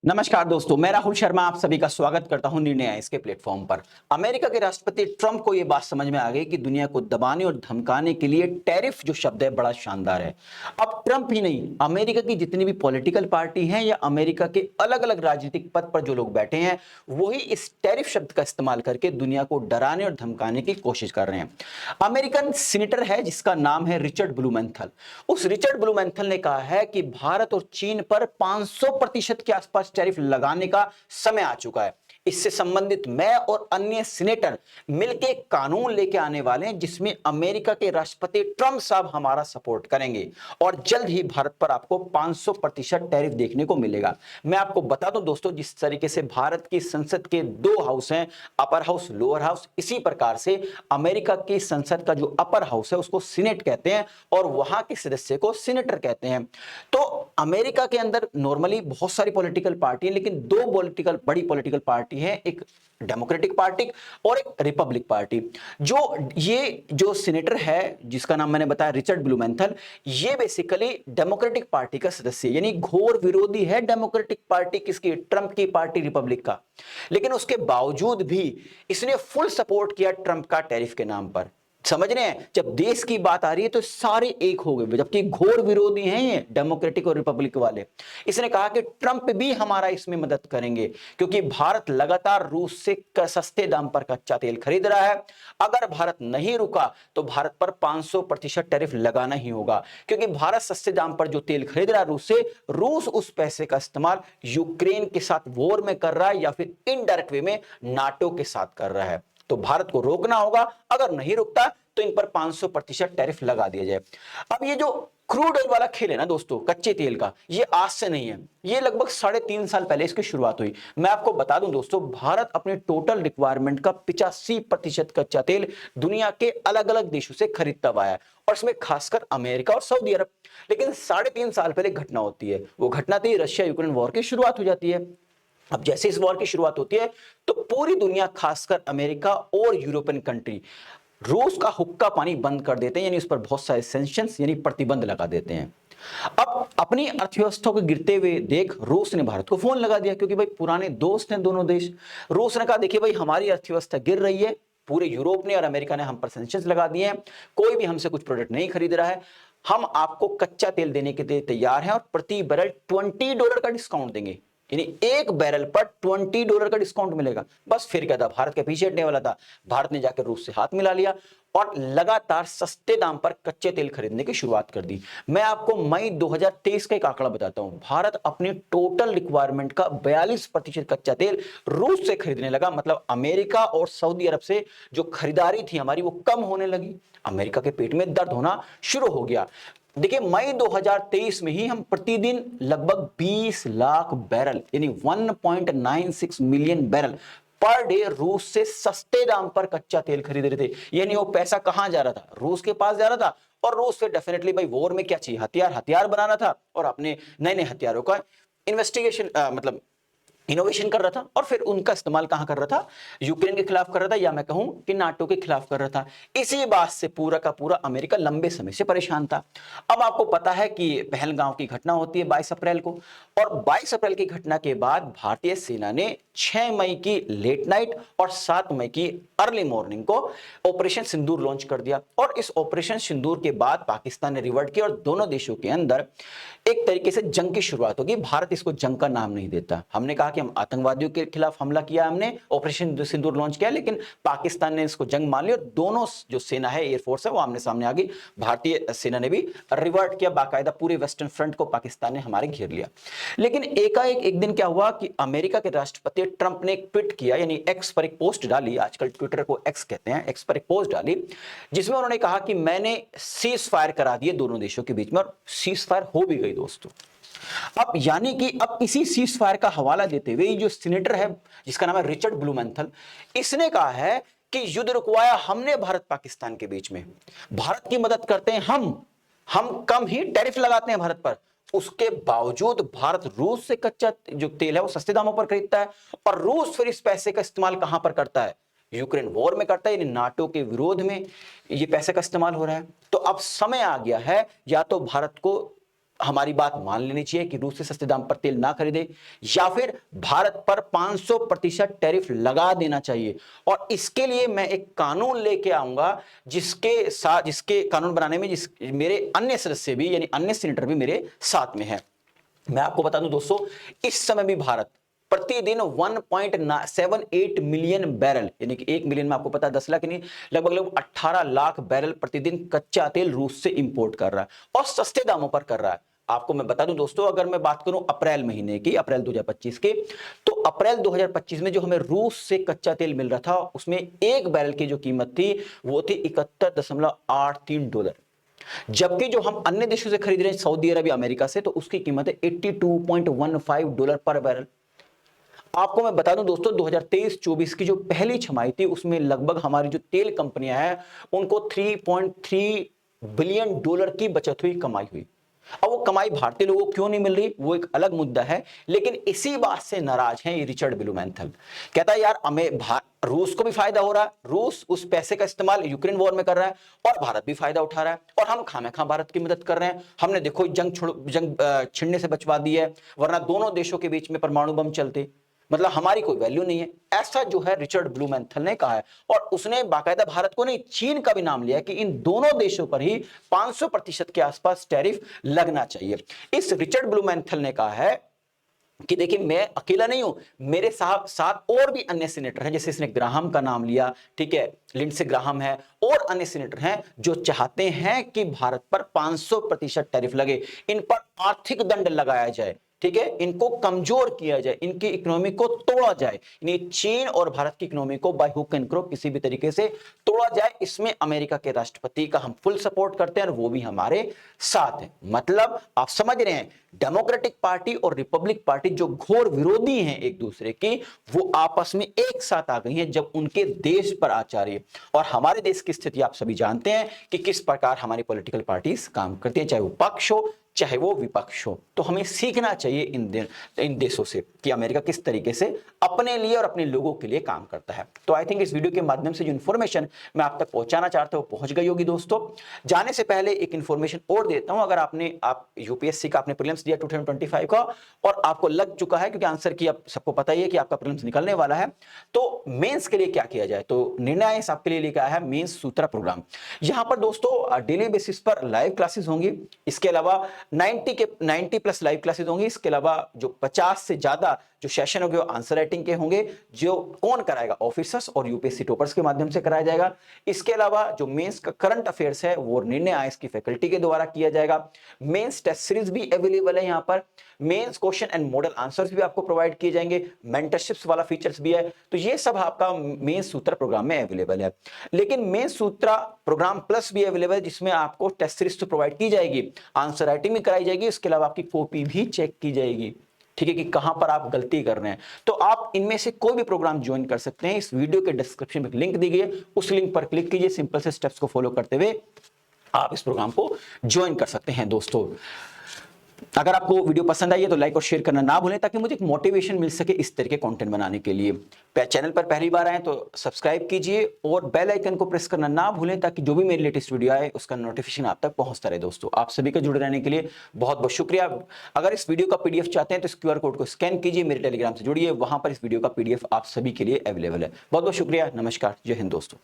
नमस्कार दोस्तों, मैं राहुल शर्मा आप सभी का स्वागत करता हूं निर्णय आइज के प्लेटफॉर्म पर। अमेरिका के राष्ट्रपति ट्रंप को यह बात समझ में आ गई कि दुनिया को दबाने और धमकाने के लिए टैरिफ जो शब्द है बड़ा शानदार है। अब ट्रंप ही नहीं, अमेरिका की जितनी भी पॉलिटिकल पार्टी हैं या अमेरिका के अलग अलग राजनीतिक पद पर जो लोग बैठे हैं वही इस टैरिफ शब्द का इस्तेमाल करके दुनिया को डराने और धमकाने की कोशिश कर रहे हैं। अमेरिकन सीनेटर है जिसका नाम है रिचर्ड ब्लूमेंथल। उस रिचर्ड ब्लूमेंथल ने कहा है कि भारत और चीन पर 500% के आसपास टैरिफ लगाने का समय आ चुका है। इससे संबंधित मैं और अन्य सीनेटर मिलकर कानून लेके आने वाले हैं जिसमें अमेरिका के राष्ट्रपति ट्रंप साहब हमारा सपोर्ट करेंगे और जल्द ही भारत पर आपको 500% टैरिफ देखने को मिलेगा। मैं आपको बता दूं दोस्तों, जिस तरीके से भारत की संसद के दो हाउस हैं, अपर हाउस लोअर हाउस, इसी प्रकार से अमेरिका की संसद का जो अपर हाउस है उसको सीनेट कहते हैं और वहां के सदस्य को सीनेटर कहते हैं। तो अमेरिका के अंदर नॉर्मली बहुत सारी पॉलिटिकल पार्टी है, लेकिन दो बड़ी पॉलिटिकल पार्टी है, एक डेमोक्रेटिक पार्टी और एक रिपब्लिक पार्टी। जो सीनेटर है जिसका नाम मैंने बताया रिचर्ड ब्लूमेंथल, ये बेसिकली डेमोक्रेटिक पार्टी का सदस्य, यानी घोर विरोधी है डेमोक्रेटिक पार्टी किसकी, ट्रंप की पार्टी रिपब्लिक का। लेकिन उसके बावजूद भी इसने फुल सपोर्ट किया ट्रंप का टैरिफ के नाम पर। समझ रहे हैं, जब देश की बात आ रही है तो सारे एक हो गए, जबकि घोर विरोधी हैं ये डेमोक्रेटिक और रिपब्लिक वाले। इसने कहा कि ट्रंप भी हमारा इसमें मदद करेंगे क्योंकि भारत लगातार रूस से सस्ते दाम पर कच्चा तेल खरीद रहा है। अगर भारत नहीं रुका तो भारत पर 500% टैरिफ लगाना ही होगा, क्योंकि भारत सस्ते दाम पर जो तेल खरीद रहा है रूस से, रूस उस पैसे का इस्तेमाल यूक्रेन के साथ वॉर में कर रहा है या फिर इनडायरेक्ट वे में नाटो के साथ कर रहा है। तो भारत को रोकना होगा, अगर नहीं रुकता तो इन पर 500% टैरिफ लगा दिया जाए। अब ये जो क्रूड ऑयल वाला खेल है ना दोस्तों, कच्चे तेल का, ये आज से नहीं है, ये लगभग 3.5 साल पहले इसकी शुरुआत हुई। मैं आपको बता दूं दोस्तों, भारत अपने टोटल रिक्वायरमेंट का 85% कच्चा तेल दुनिया के अलग अलग देशों से खरीदता हुआ है, और इसमें खासकर अमेरिका और सऊदी अरब। लेकिन 3.5 साल पहले घटना होती है, वो घटना थी रशिया यूक्रेन वॉर की शुरुआत हो जाती है। अब जैसे इस वॉर की शुरुआत होती है तो पूरी दुनिया, खासकर अमेरिका और यूरोपियन कंट्री, रूस का हुक्का पानी बंद कर देते हैं, यानी उस पर बहुत सारे सैंक्शंस यानी प्रतिबंध लगा देते हैं। अब अपनी अर्थव्यवस्था को गिरते हुए देख रूस ने भारत को फोन लगा दिया, क्योंकि भाई पुराने दोस्त हैं दोनों देश। रूस ने कहा देखिए भाई, हमारी अर्थव्यवस्था गिर रही है, पूरे यूरोप ने और अमेरिका ने हम पर सैंक्शंस लगा दिए हैं, कोई भी हमसे कुछ प्रोडक्ट नहीं खरीद रहा है, हम आपको कच्चा तेल देने के लिए तैयार हैं और प्रति बैरल $20 का डिस्काउंट देंगे, यानी एक बैरल पर $20 का डिस्काउंट मिलेगा। बस फिर क्या था, भारत के पीछे हटने वाला था। भारत ने जाकर रूस से हाथ मिला लिया और लगातार सस्ते दाम पर कच्चे तेल खरीदने की शुरुआत कर दी। मैं आपको मई 2023 का एक आंकड़ा बताता हूं। भारत अपनी टोटल रिक्वायरमेंट का 42% कच्चा तेल रूस से खरीदने लगा। मतलब अमेरिका और सऊदी अरब से जो खरीदारी थी हमारी वो कम होने लगी। अमेरिका के पेट में दर्द होना शुरू हो गया। देखिए, मई 2023 में ही हम प्रतिदिन लगभग 20 लाख बैरल यानी 1.96 मिलियन बैरल पर डे रूस से सस्ते दाम पर कच्चा तेल खरीद रहे थे। यानी वो पैसा कहां जा रहा था, रूस के पास जा रहा था, और रूस फिर डेफिनेटली भाई वॉर में क्या चाहिए, हथियार बनाना था, और अपने नए नए हथियारों का इन्वेस्टिगेशन मतलब इनोवेशन कर रहा था, और फिर उनका इस्तेमाल कहां कर रहा था, यूक्रेन के खिलाफ कर रहा था, या मैं कहूं कि नाटो के खिलाफ कर रहा था। इसी बात से पूरा का पूरा अमेरिका लंबे समय से परेशान था। अब आपको पता है कि पहलगांव की घटना होती है 22 अप्रैल को, और 22 अप्रैल की घटना के बाद भारतीय सेना ने 6 मई की लेट नाइट और 7 मई की अर्ली मॉर्निंग को ऑपरेशन सिंदूर लॉन्च कर दिया। और इस ऑपरेशन सिंदूर के बाद पाकिस्तान ने रिवर्ट किया और दोनों देशों के अंदर एक तरीके से जंग की शुरुआत होगी। भारत इसको जंग का नाम नहीं देता। हमने कहा कि हम आतंकवादियों के खिलाफ हमला किया, हमने ऑपरेशन सिंदूर लॉन्च किया, लेकिन पाकिस्तान ने इसको जंग मान लिया और दोनों जो सेना है, एयरफोर्स है, वो आमने सामने आ गई। भारतीय सेना ने भी रिवर्ट किया, बाकायदा पूरे वेस्टर्न फ्रंट को पाकिस्तान ने हमारे घेर लिया। लेकिन एकाएक एक दिन क्या हुआ कि अमेरिका के राष्ट्रपति ट्रंप ने एक ट्वीट किया, यानी एक्स पर एक पोस्ट डाली, आजकल ट्विटर को एक्स कहते हैं, एक्स पर एक पोस्ट डाली जिसमें उन्होंने कहा कि मैंने सीज फायर करा दिए दोनों देशों के बीच में, और सीज फायर हो भी गई दोस्तों। अब यानी कि अब इसी सीज फायर का हवाला देते हुए जो सीनेटर है जिसका नाम है रिचर्ड ब्लूमेंथल, इसने कहा है कि युद्ध रुकवाया हमने भारत पाकिस्तान के बीच में, भारत की मदद करते हैं हम कम ही टैरिफ लगाते हैं भारत पर, उसके बावजूद भारत रूस से कच्चा जो तेल है वो सस्ते दामों पर खरीदता है, और रूस फिर इस पैसे का इस्तेमाल कहां पर करता है, यूक्रेन वॉर में करता है, यानी नाटो के विरोध में ये पैसे का इस्तेमाल हो रहा है। तो अब समय आ गया है, या तो भारत को हमारी बात मान लेनी चाहिए कि रूस से सस्ते दाम पर तेल ना खरीदे, या फिर भारत पर 500% टैरिफ लगा देना चाहिए। और इसके लिए मैं एक कानून लेके आऊंगा जिसके कानून बनाने में मेरे अन्य सदस्य भी यानी अन्य सीनेटर भी मेरे साथ में है। मैं आपको बता दूं दोस्तों, इस समय भी भारत प्रतिदिन 1.78 मिलियन बैरल यानी कि 1 मिलियन में आपको पता है 10 लाख नहीं, लगभग 18 लाख बैरल प्रतिदिन कच्चा तेल रूस से इंपोर्ट कर रहा है और सस्ते दामों पर कर रहा है। आपको मैं बता दूं दोस्तों, अगर मैं बात करूं अप्रैल महीने की, अप्रैल 2025 के, तो अप्रैल 2025 में जो हमें रूस से कच्चा तेल मिल रहा था उसमें एक बैरल की जो कीमत थी वो थी $71.83। जबकि जो हम अन्य देशों से खरीद रहे हैं, सऊदी अरब, अमेरिका से, तो उसकी कीमत है $82.15 पर बैरल। आपको मैं बता दूं दोस्तों, 2023-24 की जो पहली छमाही थी उसमें लगभग हमारी जो तेल कंपनियां हैं उनको $3.3 बिलियन की बचत हुई, कमाई हुई। अब वो कमाई भारतीय लोगों को क्यों नहीं मिल रही वो एक अलग मुद्दा है, लेकिन इसी बात से नाराज हैं ये रिचर्ड ब्लूमेंथल। कहता है यार हमें रूस को भी फायदा हो रहा है, रूस उस पैसे का इस्तेमाल यूक्रेन वॉर में कर रहा है और भारत भी फायदा उठा रहा है, और हम खामखा भारत की मदद कर रहे हैं। हमने देखो जंग छिड़ने से बचवा दी है, वरना दोनों देशों के बीच में परमाणु बम चलते, मतलब हमारी कोई वैल्यू नहीं है। ऐसा जो है रिचर्ड ब्लूमेंथल ने कहा है, और उसने बाकायदा भारत को नहीं, चीन का भी नाम लिया कि इन दोनों देशों पर ही 500% के आसपास टैरिफ लगना चाहिए। इस रिचर्ड ब्लूमेंथल ने कहा है कि देखिए मैं अकेला नहीं हूं, मेरे साथ और भी अन्य सीनेटर हैं, जैसे इसने ग्राहम का नाम लिया, ठीक है, लिंडसे ग्राहम है, और अन्य सीनेटर हैं जो चाहते हैं कि भारत पर 500% टैरिफ लगे, इन पर आर्थिक दंड लगाया जाए, ठीक है, इनको कमजोर किया जाए, इनकी इकोनॉमी को तोड़ा जाए, यानी चीन और भारत की इकोनॉमी को बाय हुक एंड क्रोक किसी भी तरीके से तोड़ा जाए। इसमें अमेरिका के राष्ट्रपति का हम फुल सपोर्ट करते हैं और वो भी हमारे साथ है। मतलब आप समझ रहे हैं, डेमोक्रेटिक पार्टी और रिपब्लिक पार्टी जो घोर विरोधी हैं एक दूसरे की, वो आपस में एक साथ आ गई हैं जब उनके देश पर आ जा रही है। और हमारे देश की स्थिति आप सभी जानते हैं कि किस प्रकार हमारी पॉलिटिकल पार्टीज काम करती हैं, चाहे वो पक्ष हो चाहे वो विपक्ष हो। तो हमें सीखना चाहिए इन देशों से कि अमेरिका किस तरीके से अपने लिए और अपने लोगों के लिए काम करता है। तो आई थिंक इस वीडियो के माध्यम से जो इन्फॉर्मेशन मैं आप तक पहुंचाना चाहता हूं वो पहुंच गई होगी दोस्तों। जाने से पहले एक इन्फॉर्मेशन और देता हूं, अगर आप यूपीएससी का आपने प्रीलिम्स दिया 2025 का और आपको लग चुका है, क्योंकि आंसर की अब सबको पता ही है कि आपका प्रीलिम्स निकलने वाला है, तो मेंस के लिए क्या किया जाए, तो निर्णय आपके लिए लेकर आया है मेंस सूत्रा प्रोग्राम। यहां पर दोस्तों डेली बेसिस पर लाइव क्लासेस होंगी, इसके अलावा 90 प्लस लाइव क्लासेस होंगी, इसके अलावा जो 50 से ज्यादा जो सेशन होंगे वो आंसर राइटिंग के होंगे, जो कौन कराएगा, ऑफिसर्स और यूपीएससी टॉपर्स के माध्यम से कराया जाएगा। इसके अलावा जो मेंस का करंट अफेयर्स है वो निर्णय आईएएस की फैकल्टी के द्वारा किया जाएगा। मेंस टेस्ट सीरीज भी अवेलेबल है, यहाँ पर mains question and model answers भी आपको प्रोवाइड किए जाएंगे, मेंटरशिप्स वाला फीचर्स भी है। तो ये सब आपका मेंस सूत्रा प्रोग्राम में अवेलेबल है। लेकिन मेंस सूत्रा प्रोग्राम प्लस भी अवेलेबल है, जिसमें आपको टेस्ट सीरीज तो प्रोवाइड की जाएगी, आंसर राइटिंग भी कराई जाएगी, इसके अलावा आपकी कॉपी भी चेक की जाएगी, ठीक है, कि कहां पर आप गलती कर रहे हैं। तो आप इनमें से कोई भी प्रोग्राम ज्वाइन कर सकते हैं। इस वीडियो के डिस्क्रिप्शन में लिंक दी गई है, उस लिंक पर क्लिक कीजिए, सिंपल से स्टेप्स को फॉलो करते हुए आप इस प्रोग्राम को ज्वाइन कर सकते हैं दोस्तों। अगर आपको वीडियो पसंद आई है तो लाइक और शेयर करना ना भूलें, ताकि मुझे एक मोटिवेशन मिल सके इस तरह के कंटेंट बनाने के लिए। चैनल पर पहली बार आए तो सब्सक्राइब कीजिए और बेल आइकन को प्रेस करना ना भूलें, ताकि जो भी मेरी लेटेस्ट वीडियो आए उसका नोटिफिकेशन आप तक पहुंचता रहे। दोस्तों आप सभी का जुड़े रहने के लिए बहुत बहुत शुक्रिया। अगर इस वीडियो का पीडीएफ चाहते हैं तो इस QR कोड को स्कैन कीजिए, मेरे टेलीग्राम से जुड़िए, वहां पर इस वीडियो का पीडीएफ आप सभी के लिए अवेलेबल है। बहुत बहुत शुक्रिया, नमस्कार, जय हिंद दोस्तों।